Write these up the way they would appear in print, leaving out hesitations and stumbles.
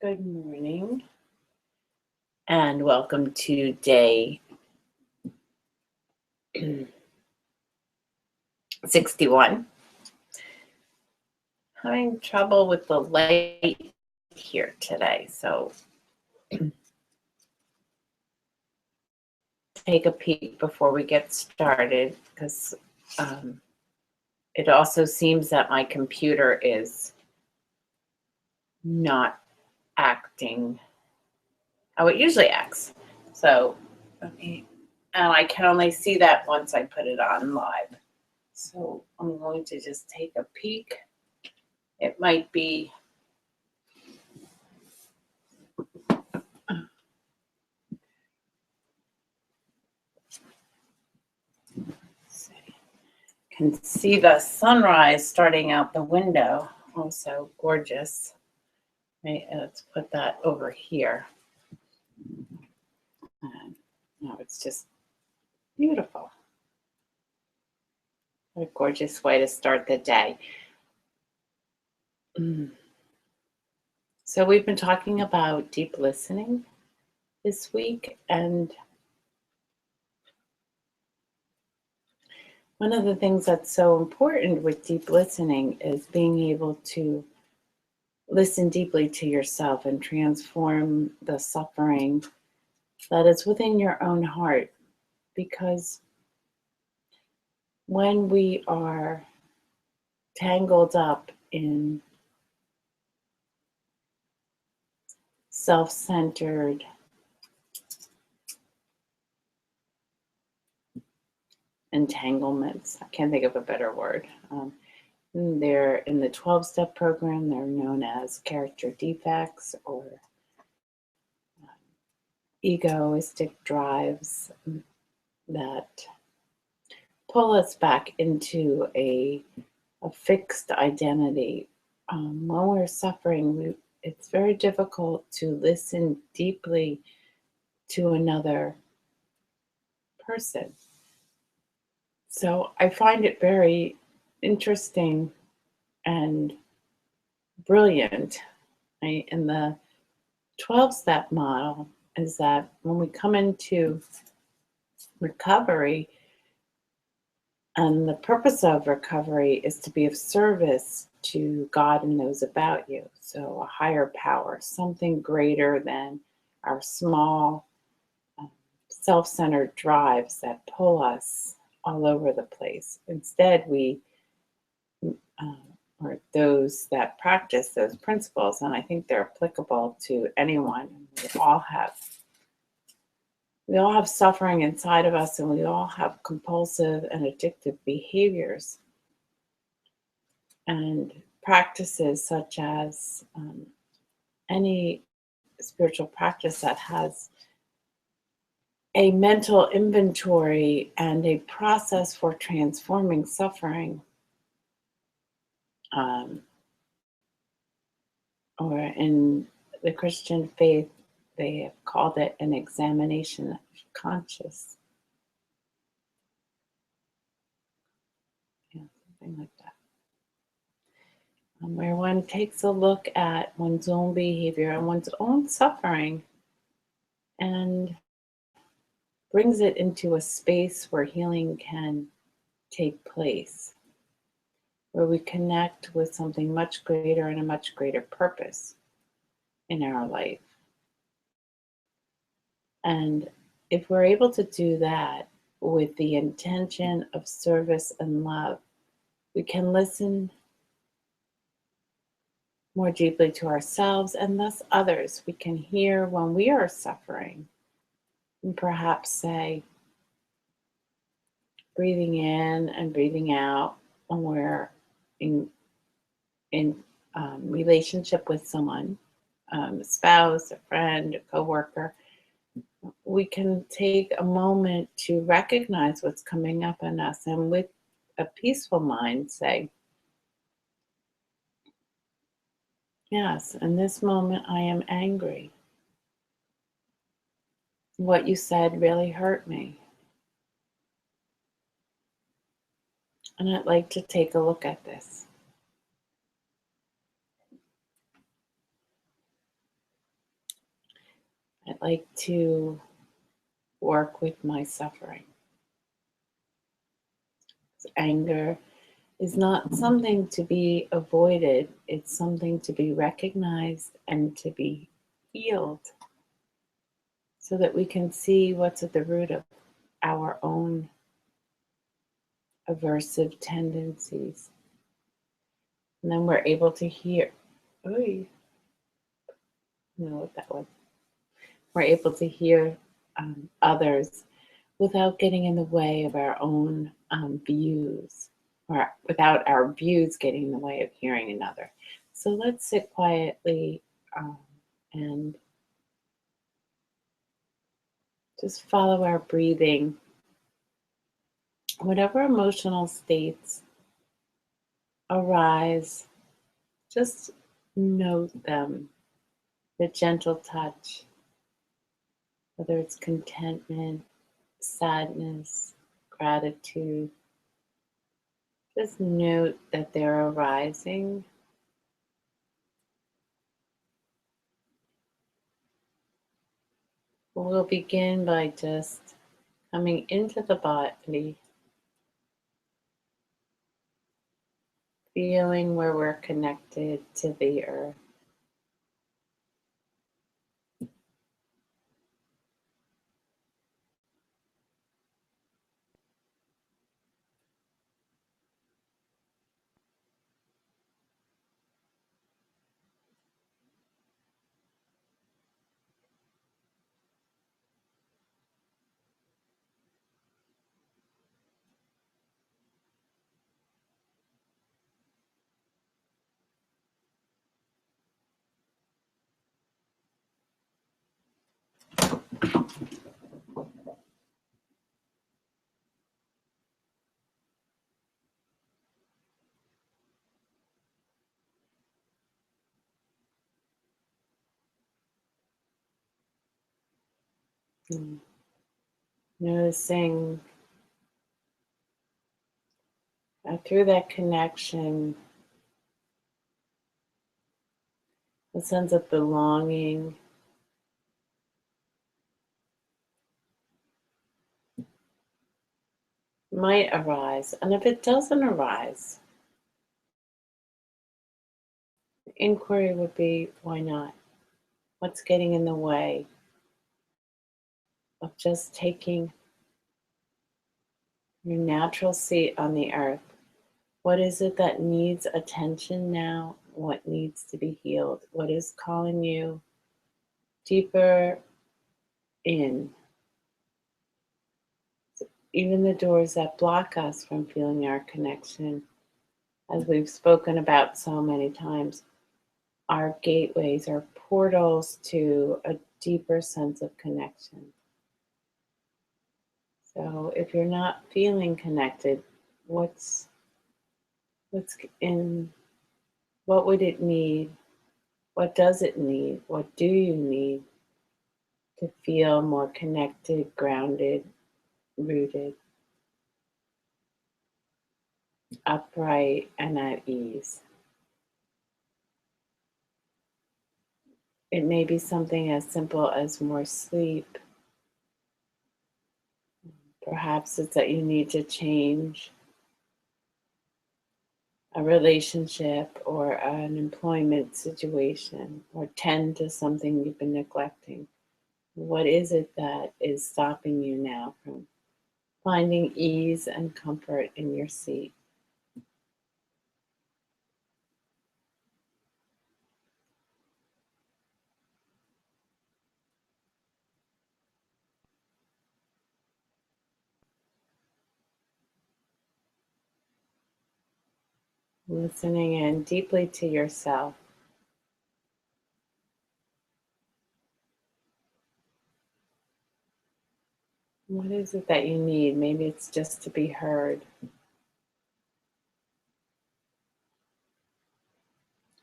Good morning and welcome to day 61. Having trouble with the light here today, so take a peek before we get started because it also seems that my computer is not acting how it usually acts. So and I can only see that once I put it on live. So I'm going to just take a peek. It might be can see the sunrise starting out the window. Also gorgeous. Right, let's put that over here. No, it's just beautiful. What a gorgeous way to start the day. So we've been talking about deep listening this week, and one of the things that's so important with deep listening is being able to listen deeply to yourself and transform the suffering that is within your own heart. Because when we are tangled up in self-centered entanglements, I can't think of a better word. They're in the 12-step program. They're known as character defects or egoistic drives that pull us back into a fixed identity. When we're suffering, it's very difficult to listen deeply to another person. So I find it very interesting and brilliant, right? In the 12-step model is that when we come into recovery, and the purpose of recovery is to be of service to God and those about you. So a higher power, something greater than our small self-centered drives that pull us all over the place. Instead, we or those that practice those principles, and I think they're applicable to anyone. We all have suffering inside of us, and we all have compulsive and addictive behaviors. And practices such as any spiritual practice that has a mental inventory and a process for transforming suffering, or in the Christian faith, they have called it an examination of conscience. Yeah, something like that. Where one takes a look at one's own behavior and one's own suffering and brings it into a space where healing can take place, where we connect with something much greater and a much greater purpose in our life. And if we're able to do that with the intention of service and love, we can listen more deeply to ourselves and thus others. We can hear when we are suffering and perhaps say, breathing in and breathing out when we're in relationship with someone, a spouse, a friend, a coworker. We can take a moment to recognize what's coming up in us and with a peaceful mind say, yes, in this moment I am angry. What you said really hurt me. And I'd like to take a look at this. I'd like to work with my suffering. Anger is not something to be avoided, it's something to be recognized and to be healed so that we can see what's at the root of our own aversive tendencies. And then we're able to hear. Oy, I don't know what that was. We're able to hear others without getting in the way of our own views, or without our views getting in the way of hearing another. So let's sit quietly um, and just follow our breathing. Whatever emotional states arise, just note them. The gentle touch, whether it's contentment, sadness, gratitude, just note that they're arising. We'll begin by just coming into the body, feeling where we're connected to the earth. Mm. Noticing through that connection, a sense of belonging, might arise. And if it doesn't arise, the inquiry would be, why not? What's getting in the way of just taking your natural seat on the earth? What is it that needs attention now? What needs to be healed? What is calling you deeper in? Even the doors that block us from feeling our connection, as we've spoken about so many times, are gateways, are portals to a deeper sense of connection. So if you're not feeling connected, what's in what would it need? What does it need? What do you need to feel more connected, grounded, rooted, upright, and at ease? It may be something as simple as more sleep. Perhaps it's that you need to change a relationship or an employment situation or tend to something you've been neglecting. What is it that is stopping you now from finding ease and comfort in your seat? Listening in deeply to yourself. What is it that you need? Maybe it's just to be heard,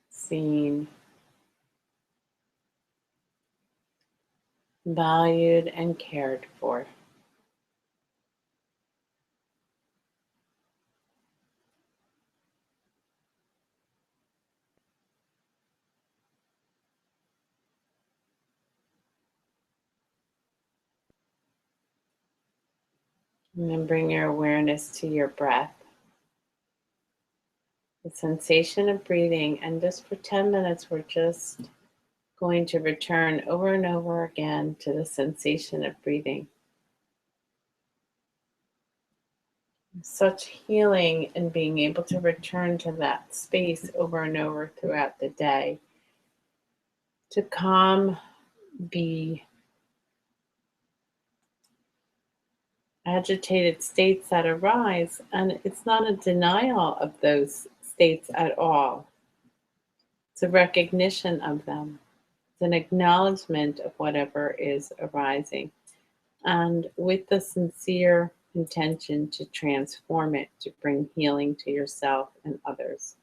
seen, valued, and cared for. And then bring your awareness to your breath, the sensation of breathing. And just for 10 minutes, we're just going to return over and over again to the sensation of breathing. Such healing in being able to return to that space over and over throughout the day to calm the agitated states that arise. And it's not a denial of those states at all, it's a recognition of them, it's an acknowledgement of whatever is arising, and with the sincere intention to transform it, to bring healing to yourself and others.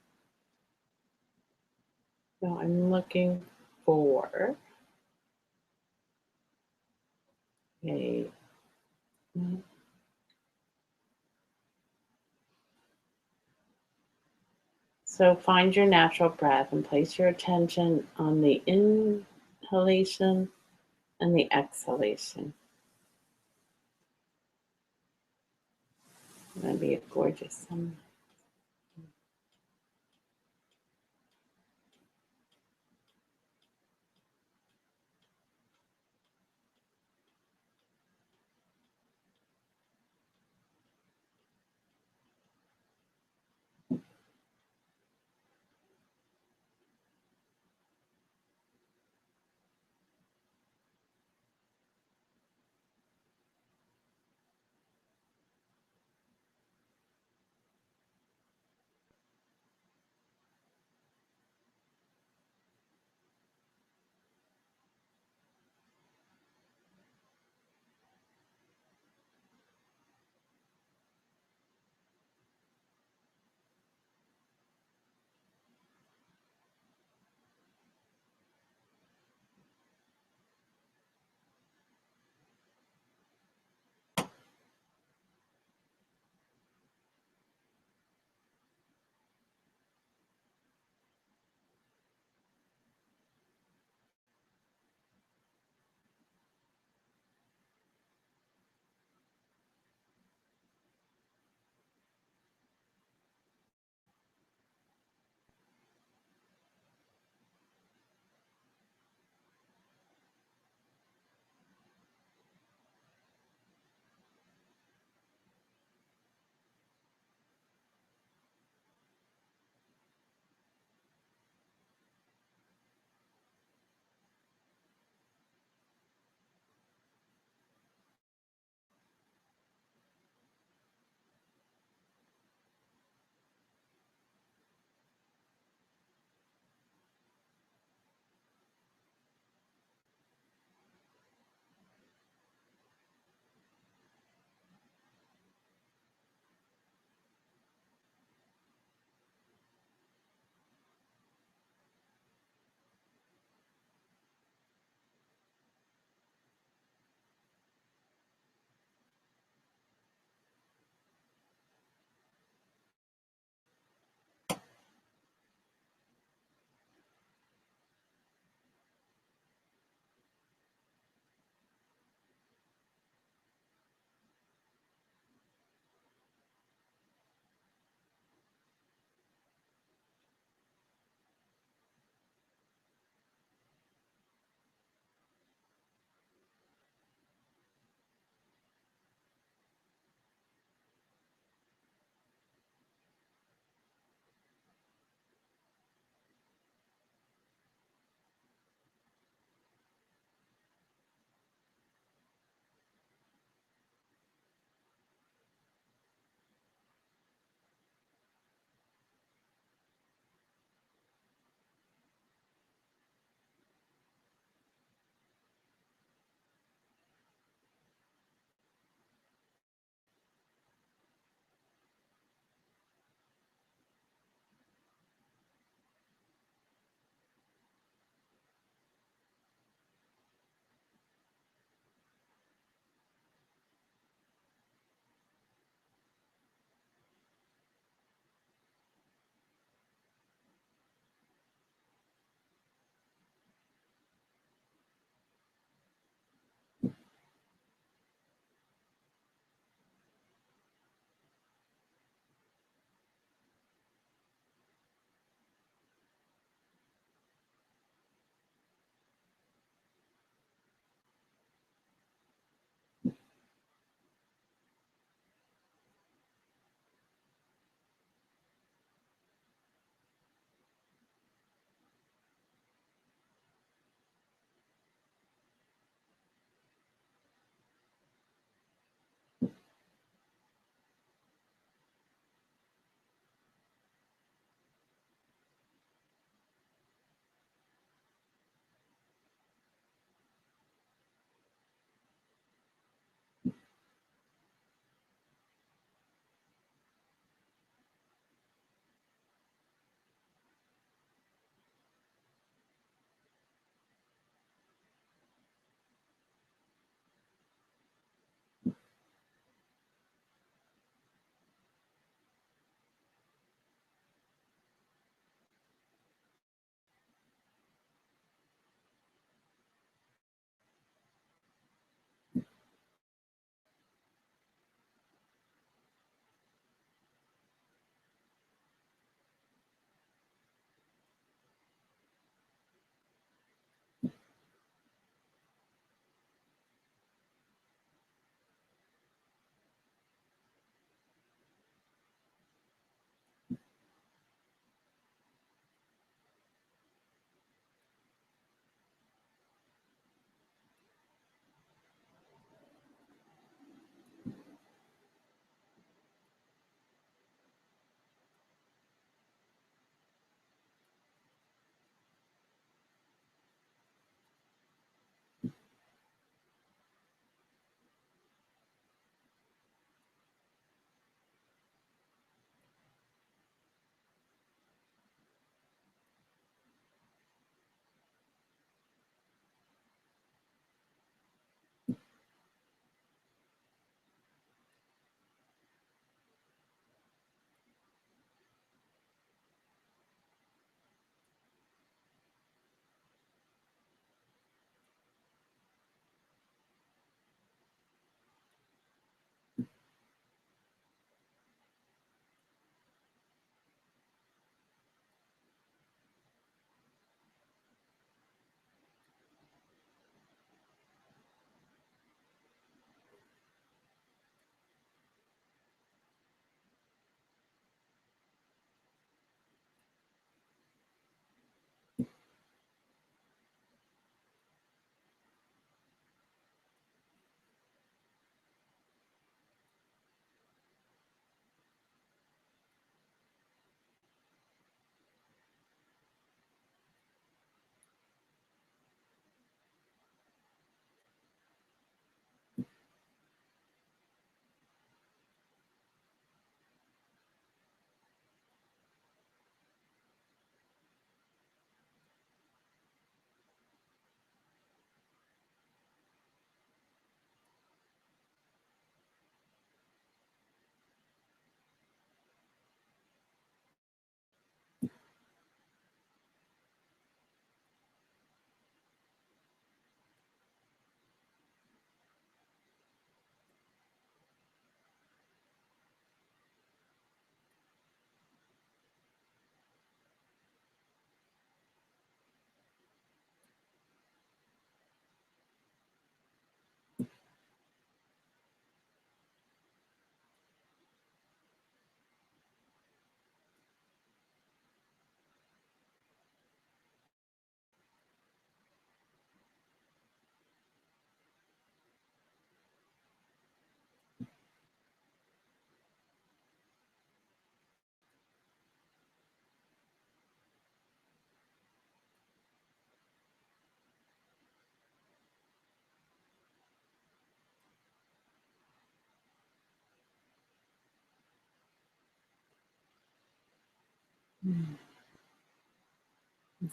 So I'm looking for a so find your natural breath and place your attention on the inhalation and the exhalation. It's going to be a gorgeous summer.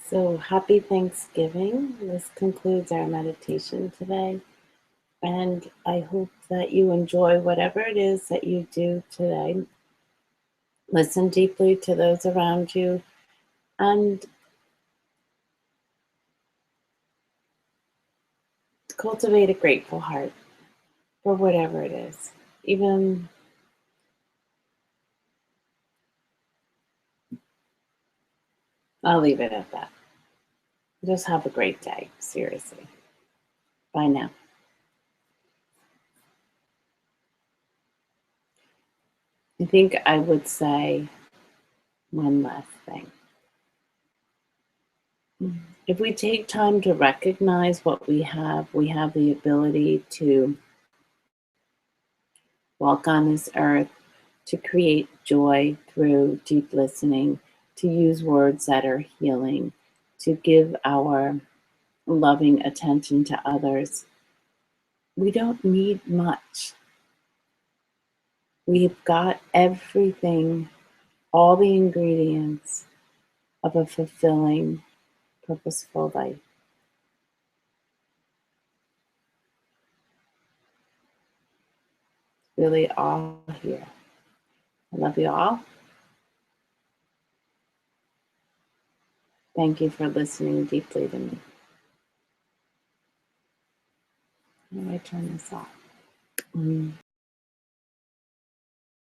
So happy Thanksgiving. This concludes our meditation today. And I hope that you enjoy whatever it is that you do today. Listen deeply to those around you and cultivate a grateful heart for whatever it is. Even I'll leave it at that. Just have a great day. Seriously. Bye now. I think I would say one last thing. If we take time to recognize what we have the ability to walk on this earth, to create joy through deep listening, to use words that are healing, to give our loving attention to others. We don't need much. We've got everything, all the ingredients of a fulfilling, purposeful life. Really all here. I love you all. Thank you for listening deeply to me. How do I turn this off?